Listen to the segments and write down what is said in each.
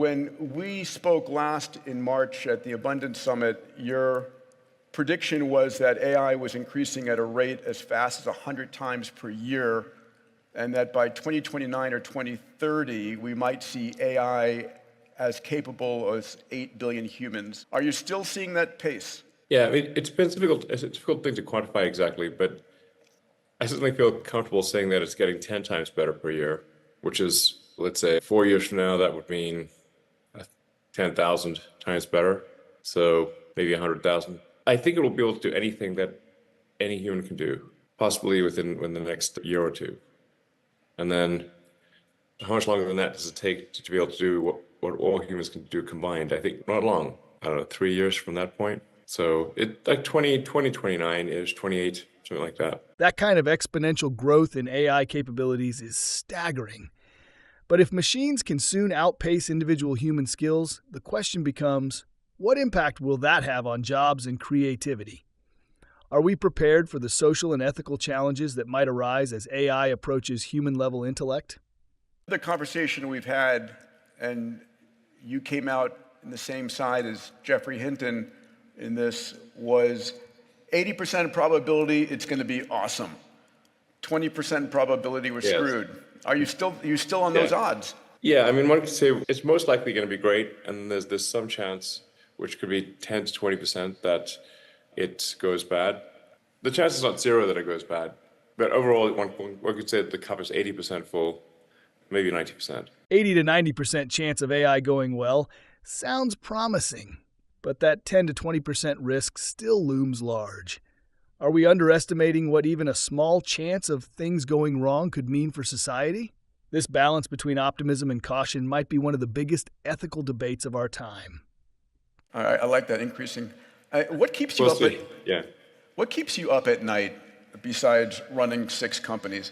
when we spoke last in March at the Abundance Summit, your prediction was that AI was increasing at a rate as fast as 100 times per year, and that by 2029 or 2030, we might see AI as capable as 8 billion humans. Are you still seeing that pace? Yeah, I mean, it's a difficult thing to quantify exactly, but I certainly feel comfortable saying that it's getting 10 times better per year, which is, let's say, 4 years from now, that would mean 10,000 times better. So maybe 100,000. I think it will be able to do anything that any human can do, possibly within the next year or two. And then how much longer than that does it take to be able to do what all humans can do combined? I think not long. I don't know, 3 years from that point. So it like 2029-ish, 28, something like that. That kind of exponential growth in AI capabilities is staggering. But if machines can soon outpace individual human skills, the question becomes, what impact will that have on jobs and creativity? Are we prepared for the social and ethical challenges that might arise as AI approaches human-level intellect? The conversation we've had, and you came out in the same side as Jeffrey Hinton in this, was 80% probability it's going to be awesome. 20% probability we're screwed. Are you still on those odds? Yeah, I mean, one could say it's most likely going to be great, and there's some chance, which could be 10 to 20%, that it goes bad. The chance is not zero that it goes bad, but overall, one could say that the cup is 80% full, maybe 90%. 80 to 90% chance of AI going well sounds promising, but that 10 to 20% risk still looms large. Are we underestimating what even a small chance of things going wrong could mean for society? This balance between optimism and caution might be one of the biggest ethical debates of our time. All right, I like that increasing. What keeps you What keeps you up at night besides running 6 companies?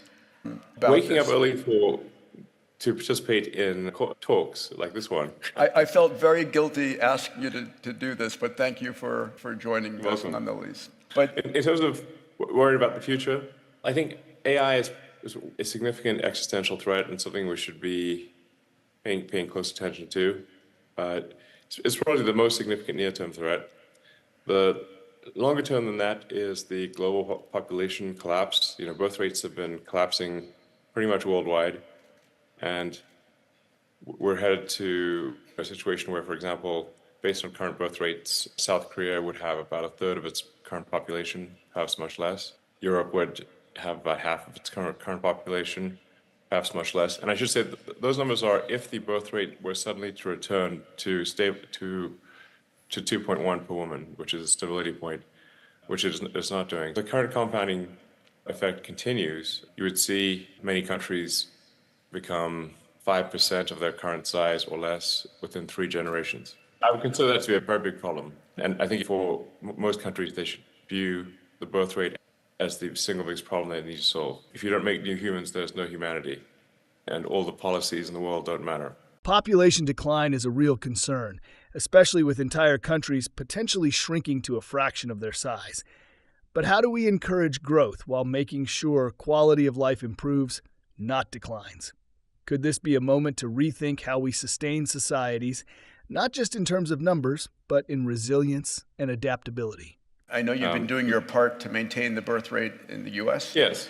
Waking up early to participate in talks like this one. I felt very guilty asking you to do this, but thank you for joining us nonetheless. But in terms of worrying about the future, I think AI is a significant existential threat and something we should be paying close attention to. It's probably the most significant near-term threat. The longer term than that is the global population collapse. Birth rates have been collapsing pretty much worldwide. And we're headed to a situation where, for example, based on current birth rates, South Korea would have about a third of its current population, perhaps much less. Europe would have about half of its current population, perhaps much less. And I should say that those numbers are if the birth rate were suddenly to return to 2.1 per woman, which is a stability point, which it's not doing. The current compounding effect continues. You would see many countries become 5% of their current size or less within 3 generations. I would consider that to be a very big problem. And I think for most countries, they should view the birth rate as the single biggest problem they need to solve. If you don't make new humans, there's no humanity. And all the policies in the world don't matter. Population decline is a real concern, especially with entire countries potentially shrinking to a fraction of their size. But how do we encourage growth while making sure quality of life improves, not declines? Could this be a moment to rethink how we sustain societies, not just in terms of numbers, but in resilience and adaptability? I know you've been doing your part to maintain the birth rate in the U.S. Yes,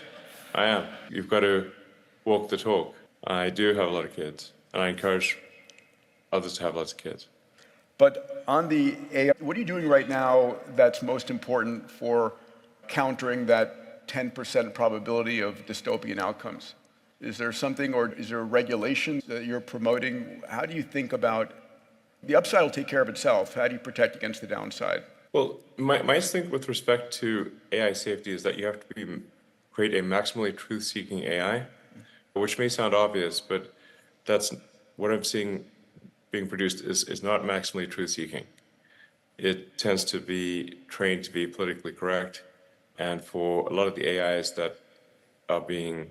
I am. You've got to walk the talk. I do have a lot of kids, and I encourage others to have lots of kids. But on the AI, what are you doing right now that's most important for countering that 10% probability of dystopian outcomes? Is there something, or is there a regulation that you're promoting? How do you think about the upside will take care of itself? How do you protect against the downside? Well, my instinct with respect to AI safety is that you have to create a maximally truth-seeking AI, which may sound obvious, but that's what I'm seeing being produced is not maximally truth-seeking. It tends to be trained to be politically correct, and for a lot of the AIs that are being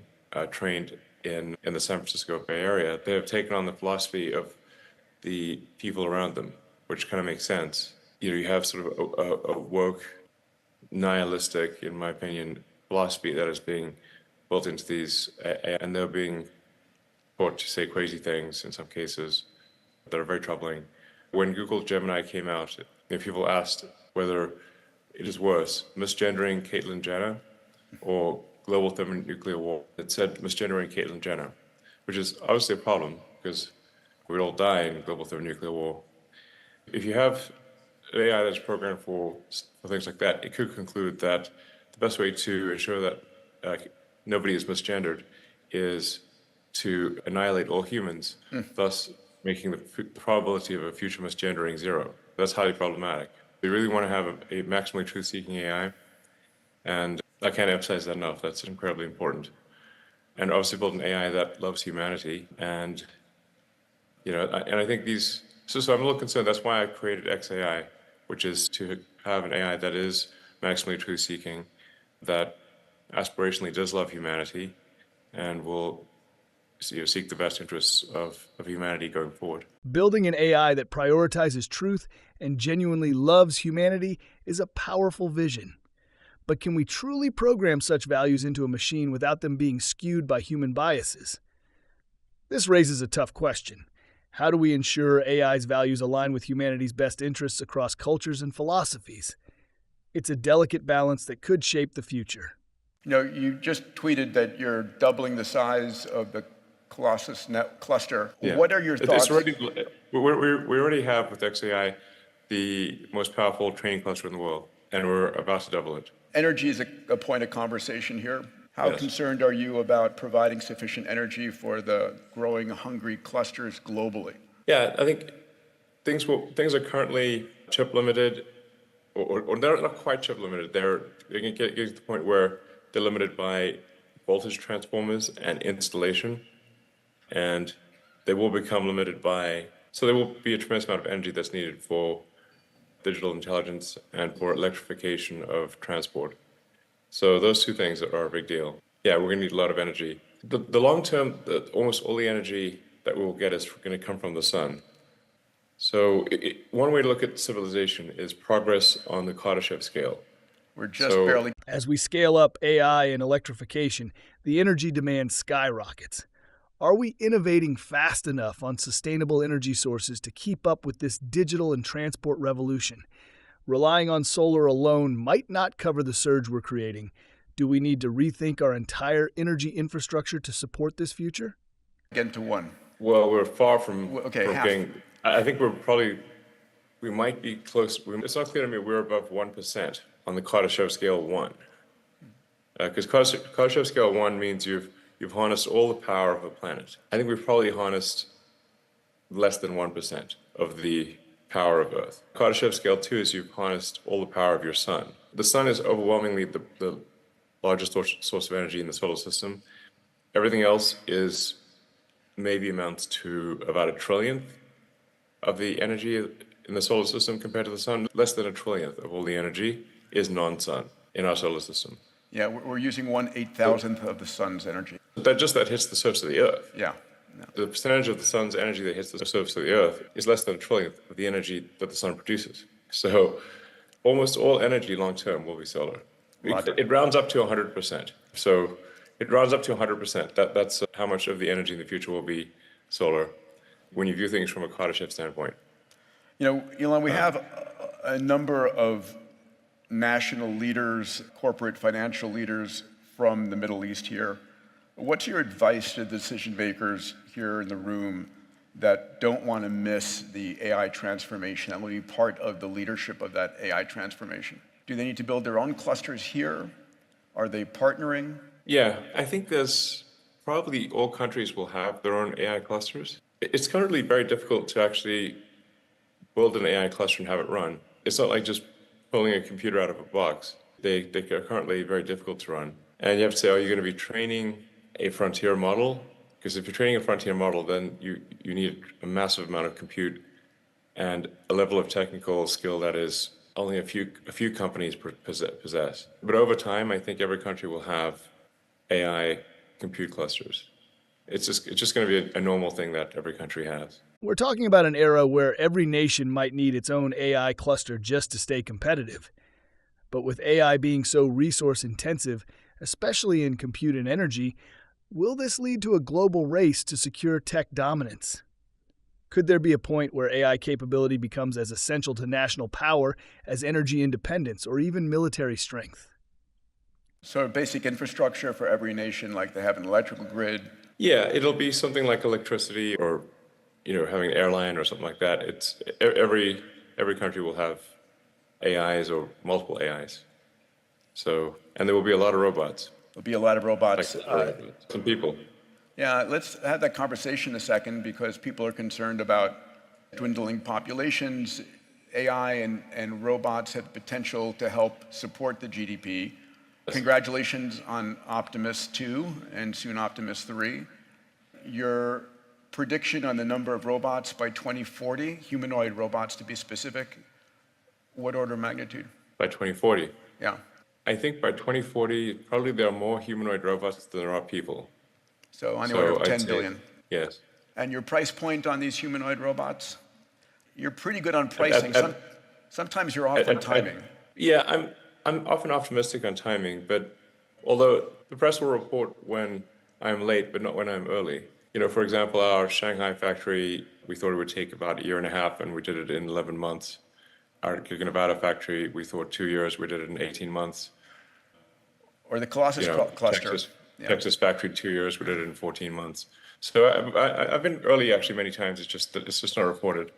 trained in the San Francisco Bay Area, they have taken on the philosophy of the people around them, which kind of makes sense. You have sort of a woke, nihilistic, in my opinion, philosophy that is being built into these, and they're being taught to say crazy things in some cases, that are very troubling. When Google Gemini came out, people asked whether it is worse, misgendering Caitlyn Jenner or global thermonuclear war. It said misgendering Caitlyn Jenner, which is obviously a problem because we'd all die in global thermonuclear war. If you have an AI that's programmed for things like that, it could conclude that the best way to ensure that nobody is misgendered is to annihilate all humans, thus making the probability of a future misgendering zero. That's highly problematic. We really want to have a maximally truth-seeking AI, and I can't emphasize that enough. That's incredibly important. And obviously build an AI that loves humanity, and I think these. So I'm a little concerned. That's why I created XAI, which is to have an AI that is maximally truth-seeking, that aspirationally does love humanity, and will seek the best interests of humanity going forward. Building an AI that prioritizes truth and genuinely loves humanity is a powerful vision. But can we truly program such values into a machine without them being skewed by human biases? This raises a tough question. How do we ensure AI's values align with humanity's best interests across cultures and philosophies? It's a delicate balance that could shape the future. You just tweeted that you're doubling the size of the Colossus net cluster. Yeah. What are your thoughts? We already have with XAI the most powerful training cluster in the world, and we're about to double it. Energy is a point of conversation here. How Yes. concerned are you about providing sufficient energy for the growing hungry clusters globally? Yeah, I think things are currently chip limited, or they're not quite chip limited. They're getting to the point where they're limited by voltage transformers and installation, and they will become limited by. So there will be a tremendous amount of energy that's needed for digital intelligence and for electrification of transport. So those two things are a big deal. Yeah, we're going to need a lot of energy. The long term, almost all the energy that we will get is going to come from the sun. So one way to look at civilization is progress on the Kardashev scale. We're just barely. As we scale up AI and electrification, the energy demand skyrockets. Are we innovating fast enough on sustainable energy sources to keep up with this digital and transport revolution? Relying on solar alone might not cover the surge we're creating. Do we need to rethink our entire energy infrastructure to support this future? Get to one. Well, we're far from, half. being. I think we might be close. It's not clear to me we're above 1% on the Kardashev scale 1. Because Kardashev scale 1 means you've harnessed all the power of the planet. I think we've probably harnessed less than 1% of the power of Earth. Kardashev scale 2 is you've harnessed all the power of your sun. The sun is overwhelmingly the largest source of energy in the solar system. Everything else is maybe amounts to about 1/trillionth of the energy in the solar system compared to the sun. Less than 1/trillionth of all the energy is non-sun in our solar system. Yeah, we're using 1/8,000th of the sun's energy. That hits the surface of the Earth. Yeah. The percentage of the sun's energy that hits the surface of the Earth is less than 1/trillionth of the energy that the sun produces. So almost all energy long term will be solar. It rounds up to 100%. So it rounds up to 100%. That's how much of the energy in the future will be solar when you view things from a Kardashev standpoint. Elon, we have a number of national leaders, corporate financial leaders from the Middle East here. What's your advice to decision makers here in the room that don't want to miss the AI transformation, that will be part of the leadership of that AI transformation? Do they need to build their own clusters here? Are they partnering? Yeah, I think there's probably all countries will have their own AI clusters. It's currently very difficult to actually build an AI cluster and have it run. It's not like just pulling a computer out of a box. They are currently very difficult to run. And you have to say, are you going to be training a frontier model? Because if you're training a frontier model, then you need a massive amount of compute and a level of technical skill that is only a few companies possess. But over time, I think every country will have AI compute clusters. It's just going to be a normal thing that every country has. We're talking about an era where every nation might need its own AI cluster just to stay competitive. But with AI being so resource intensive, especially in compute and energy, will this lead to a global race to secure tech dominance? Could there be a point where AI capability becomes as essential to national power as energy independence or even military strength? So basic infrastructure for every nation, like they have an electrical grid. Yeah, it'll be something like electricity or, having an airline or something like that. It's every country will have AIs or multiple AIs. So, and there will be a lot of robots, There'll be a lot of robots. some people. Yeah, let's have that conversation a second because people are concerned about dwindling populations. AI and robots have the potential to help support the GDP. Congratulations on Optimus 2 and soon Optimus 3. Your prediction on the number of robots by 2040, humanoid robots to be specific, what order of magnitude? By 2040. Yeah. I think by 2040, probably there are more humanoid robots than there are people. So on the order of I'd 10 say- billion. Yes. And your price point on these humanoid robots? You're pretty good on pricing. Sometimes you're off on timing. Yeah, I'm often optimistic on timing, but although the press will report when I'm late, but not when I'm early. For example, our Shanghai factory, we thought it would take about a year and a half, and we did it in 11 months. Our Gigafactory factory, we thought 2 years, we did it in 18 months. Or the Colossus cluster. Texas factory, 2 years, we did it in 14 months. So I've been early actually many times. It's just that it's just not reported.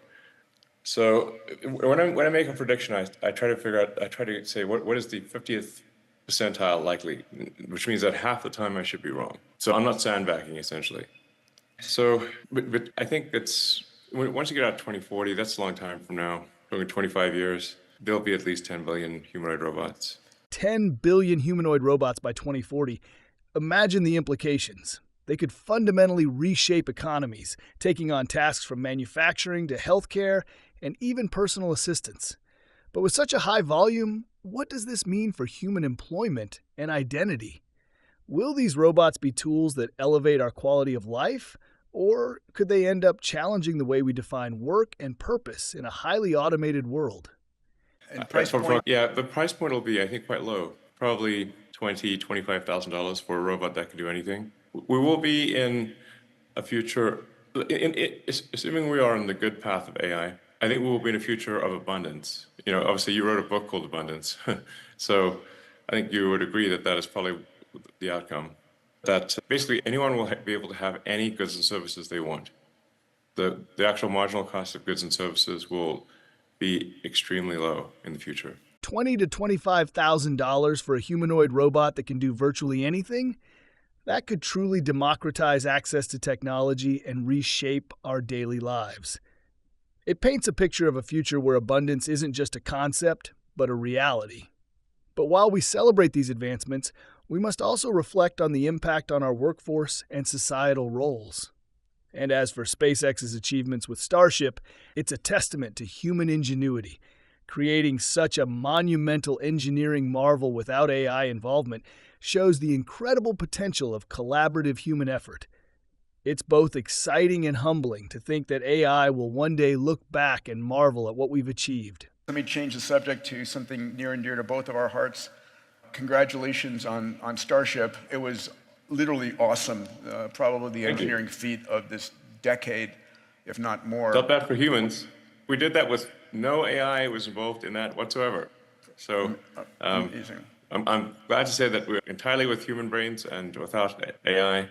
So when I make a prediction, I try to say what is the 50th percentile likely, which means that half the time I should be wrong. So I'm not sandbagging essentially. So, but I think once you get out to 2040, that's a long time from now. Over 25 years, there'll be at least 10 billion humanoid robots. 10 billion humanoid robots by 2040. Imagine the implications. They could fundamentally reshape economies, taking on tasks from manufacturing to healthcare and even personal assistance. But with such a high volume, what does this mean for human employment and identity? Will these robots be tools that elevate our quality of life, or could they end up challenging the way we define work and purpose in a highly automated world? And price point? Yeah, the price point will be, I think, quite low. Probably $25,000 for a robot that can do anything. We will be in a future, assuming we are on the good path of AI, I think we will be in a future of abundance. Obviously you wrote a book called Abundance. So I think you would agree that is probably the outcome. That basically anyone will be able to have any goods and services they want. The actual marginal cost of goods and services will be extremely low in the future. $20,000 to $25,000 for a humanoid robot that can do virtually anything? That could truly democratize access to technology and reshape our daily lives. It paints a picture of a future where abundance isn't just a concept, but a reality. But while we celebrate these advancements, we must also reflect on the impact on our workforce and societal roles. And as for SpaceX's achievements with Starship, it's a testament to human ingenuity. Creating such a monumental engineering marvel without AI involvement shows the incredible potential of collaborative human effort. It's both exciting and humbling to think that AI will one day look back and marvel at what we've achieved. Let me change the subject to something near and dear to both of our hearts. Congratulations on Starship. It was literally awesome. Probably the engineering feat of this decade, if not more. Not bad for humans. We did that with no AI was involved in that whatsoever. So Amazing. I'm glad to say that we're entirely with human brains and without AI.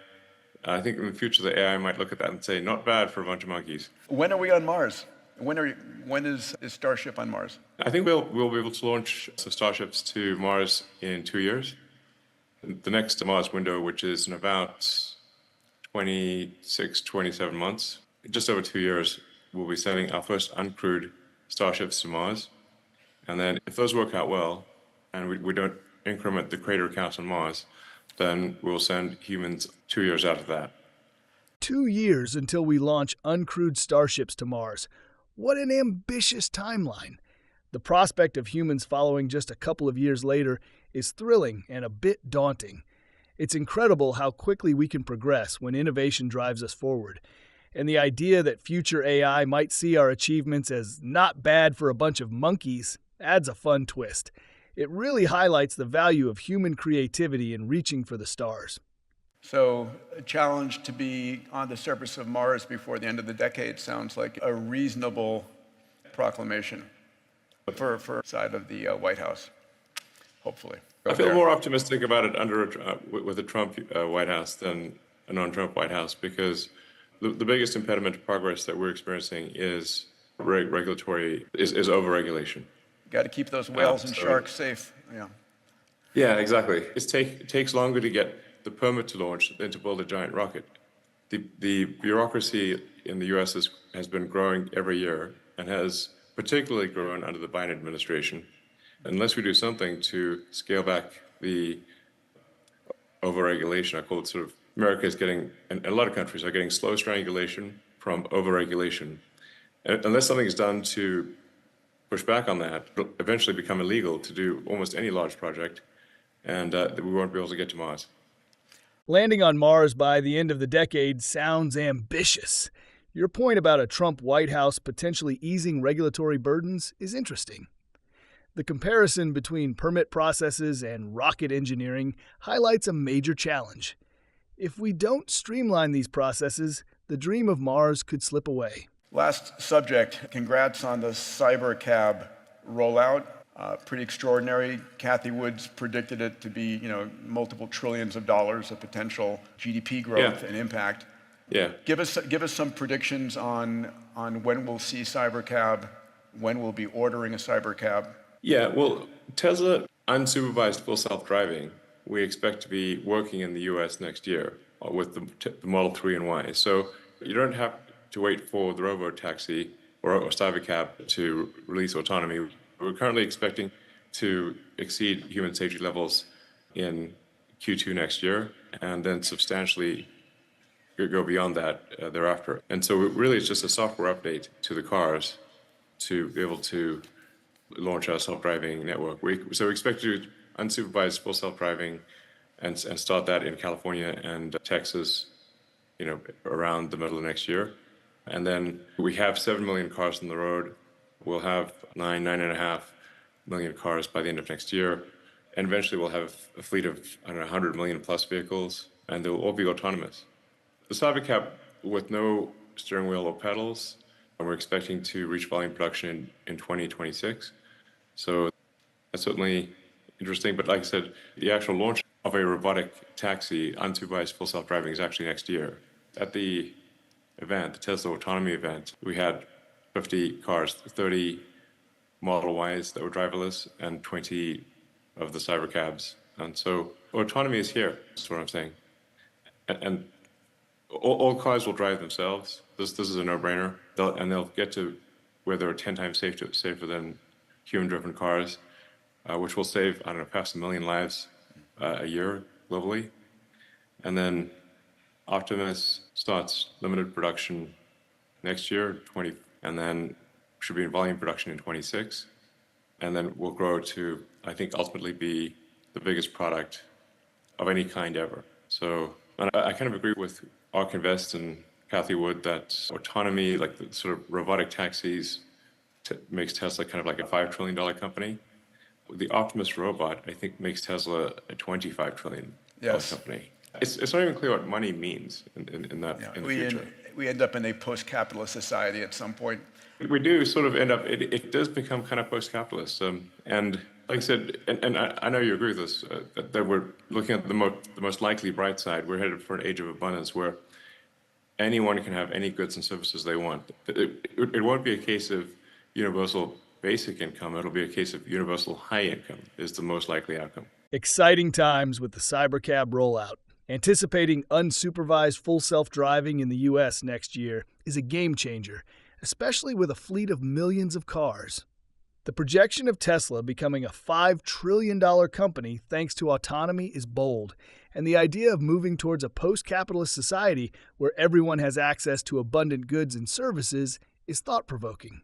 I think in the future the AI might look at that and say, not bad for a bunch of monkeys. When are we on Mars? When is Starship on Mars? I think we'll be able to launch some Starships to Mars in 2 years. The next Mars window, which is in about 26, 27 months, just over 2 years, we'll be sending our first uncrewed Starships to Mars. And then if those work out well, and we don't increment the crater count on Mars, then we'll send humans 2 years after that. 2 years until we launch uncrewed Starships to Mars. What an ambitious timeline. The prospect of humans following just a couple of years later is thrilling and a bit daunting. It's incredible how quickly we can progress when innovation drives us forward. And the idea that future AI might see our achievements as not bad for a bunch of monkeys adds a fun twist. It really highlights the value of human creativity in reaching for the stars. So a challenge to be on the surface of Mars before the end of the decade sounds like a reasonable proclamation for side of the White House, hopefully. I feel more optimistic about it with a Trump White House than a non-Trump White House, because the biggest impediment to progress that we're experiencing is regulatory, is overregulation. Got to keep those whales and sharks safe. Yeah. Yeah, exactly. It takes longer to get the permit to launch than to build a giant rocket. The bureaucracy in the U.S. has been growing every year and has particularly grown under the Biden administration. Unless we do something to scale back the overregulation, I call it sort of, America is getting, and a lot of countries are getting slow strangulation from overregulation. And unless something is done to push back on that, it'll eventually become illegal to do almost any large project, and we won't be able to get to Mars. Landing on Mars by the end of the decade sounds ambitious. Your point about a Trump White House potentially easing regulatory burdens is interesting. The comparison between permit processes and rocket engineering highlights a major challenge. If we don't streamline these processes, the dream of Mars could slip away. Last subject, congrats on the Cybercab rollout. Pretty extraordinary. Kathy Woods predicted it to be, multiple trillions of dollars of potential GDP growth and impact. Yeah. Give us some predictions on when we'll see Cybercab, when we'll be ordering a Cybercab. Yeah, well, Tesla unsupervised full self-driving, we expect to be working in the US next year with the Model 3 and Y. So you don't have to wait for the robo-taxi or Cybercab to release autonomy. We're currently expecting to exceed human safety levels in Q2 next year, and then substantially go beyond that thereafter. And so really it's just a software update to the cars to be able to launch our self-driving network. So we expect to do unsupervised full self-driving and start that in California and Texas, around the middle of next year. And then we have 7 million cars on the road. We'll have 9.5 million cars by the end of next year. And eventually we'll have a fleet of, 100 million plus vehicles, and they'll all be autonomous. The Cybercab with no steering wheel or pedals, and we're expecting to reach volume production in 2026. So that's certainly interesting. But like I said, the actual launch of a robotic taxi, unsupervised full self-driving, is actually next year. At the event, the Tesla autonomy event, we had 50 cars, 30 Model Ys that were driverless, and 20 of the Cybercabs. And so autonomy is here, that's what I'm saying. And all cars will drive themselves. This is a no-brainer. They'll get to where they're 10 times safer than human-driven cars, which will save, past 1 million lives a year globally. And then Optimus starts limited production next year, and then should be in volume production in 26. And then we'll grow to, I think, ultimately be the biggest product of any kind ever. So I kind of agree with Ark Invest and Kathy Wood that autonomy, like the sort of robotic taxis, makes Tesla kind of like a $5 trillion company. The Optimus robot, I think, makes Tesla a $25 trillion company. It's not even clear what money means in the future. We end up in a post-capitalist society at some point. We do sort of end up, it does become kind of post-capitalist. And like I said, and I know you agree with this, that we're looking at the most likely bright side. We're headed for an age of abundance where anyone can have any goods and services they want. It won't be a case of universal basic income. It'll be a case of universal high income is the most likely outcome. Exciting times with the Cybercab rollout. Anticipating unsupervised full self-driving in the U.S. next year is a game changer, especially with a fleet of millions of cars. The projection of Tesla becoming a $5 trillion company thanks to autonomy is bold, and the idea of moving towards a post-capitalist society where everyone has access to abundant goods and services is thought-provoking.